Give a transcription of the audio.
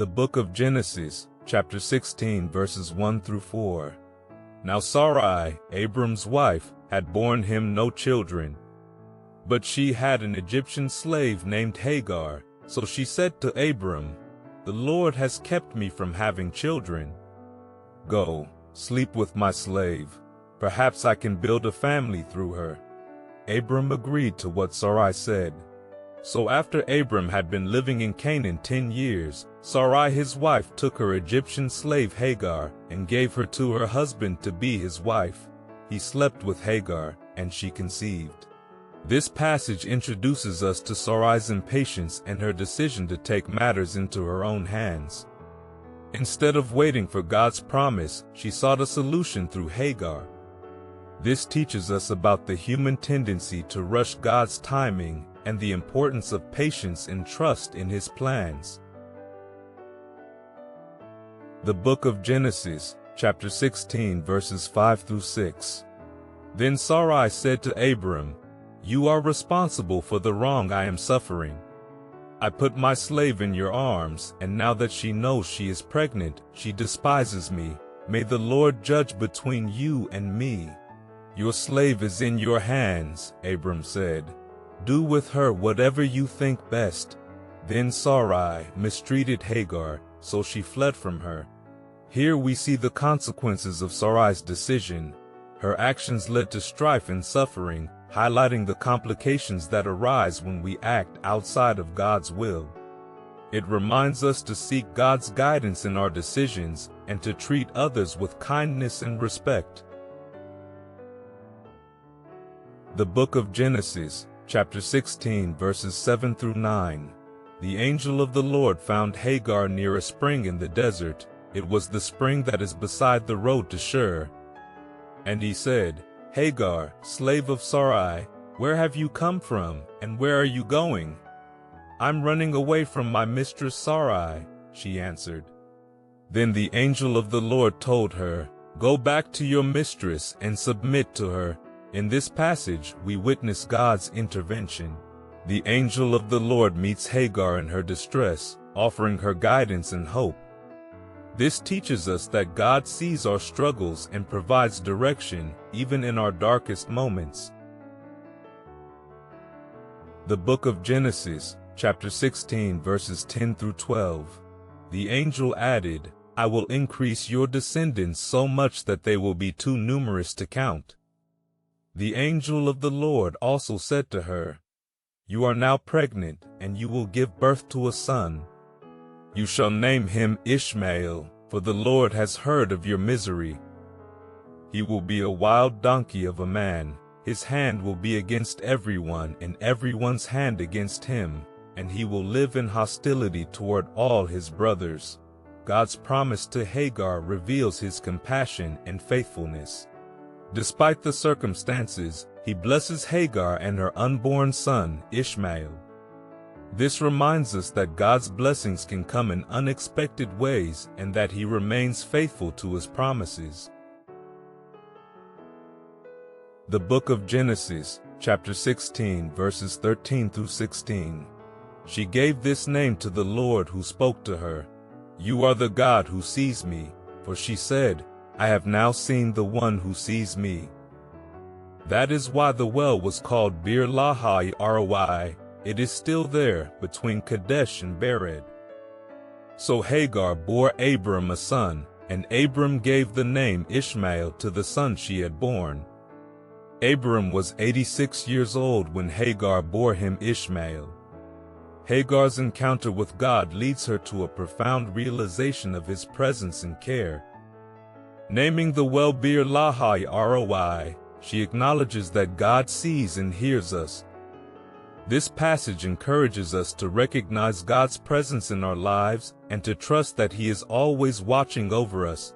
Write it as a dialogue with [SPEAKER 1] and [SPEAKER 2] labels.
[SPEAKER 1] The book of Genesis, chapter 16, verses 1 through 4. Now Sarai, Abram's wife, had borne him no children. But she had an Egyptian slave named Hagar, so she said to Abram, "The Lord has kept me from having children. Go, sleep with my slave. Perhaps I can build a family through her." Abram agreed to what Sarai said. So after Abram had been living in Canaan 10 years, Sarai his wife took her Egyptian slave Hagar and gave her to her husband to be his wife. He slept with Hagar, and she conceived. This passage introduces us to Sarai's impatience and her decision to take matters into her own hands. Instead of waiting for God's promise, she sought a solution through Hagar. This teaches us about the human tendency to rush God's timing and the importance of patience and trust in His plans. The book of Genesis, chapter 16, verses 5 through 6. Then Sarai said to Abram, "You are responsible for the wrong I am suffering. I put my slave in your arms, and now that she knows she is pregnant, she despises me. May the Lord judge between you and me." "Your slave is in your hands," Abram said. "Do with her whatever you think best." Then Sarai mistreated Hagar, so she fled from her. Here we see the consequences of Sarai's decision. Her actions led to strife and suffering, highlighting the complications that arise when we act outside of God's will. It reminds us to seek God's guidance in our decisions and to treat others with kindness and respect. The book of Genesis, chapter 16, verses 7 through 9. The angel of the Lord found Hagar near a spring in the desert. It was the spring that is beside the road to Shur. And he said, "Hagar, slave of Sarai, where have you come from, and where are you going?" "I'm running away from my mistress Sarai," she answered. Then the angel of the Lord told her, "Go back to your mistress and submit to her." In this passage, we witness God's intervention. The angel of the Lord meets Hagar in her distress, offering her guidance and hope. This teaches us that God sees our struggles and provides direction, even in our darkest moments. The book of Genesis, chapter 16, verses 10 through 12. The angel added, "I will increase your descendants so much that they will be too numerous to count." The angel of the Lord also said to her, "You are now pregnant, and you will give birth to a son. You shall name him Ishmael, for the Lord has heard of your misery. He will be a wild donkey of a man. His hand will be against everyone, and everyone's hand against him, and he will live in hostility toward all his brothers." God's promise to Hagar reveals His compassion and faithfulness. Despite the circumstances, He blesses Hagar and her unborn son, Ishmael. This reminds us that God's blessings can come in unexpected ways and that He remains faithful to His promises. The book of Genesis, chapter 16, verses 13 through 16. She gave this name to the Lord who spoke to her, "You are the God who sees me," for she said, "I have now seen the one who sees me." That is why the well was called Bir Lahai Roi. It is still there, between Kadesh and Bered. So Hagar bore Abram a son, and Abram gave the name Ishmael to the son she had born. Abram was 86 years old when Hagar bore him Ishmael. Hagar's encounter with God leads her to a profound realization of His presence and care. Naming the well Bir Lahai Roi, she acknowledges that God sees and hears us. This passage encourages us to recognize God's presence in our lives and to trust that He is always watching over us.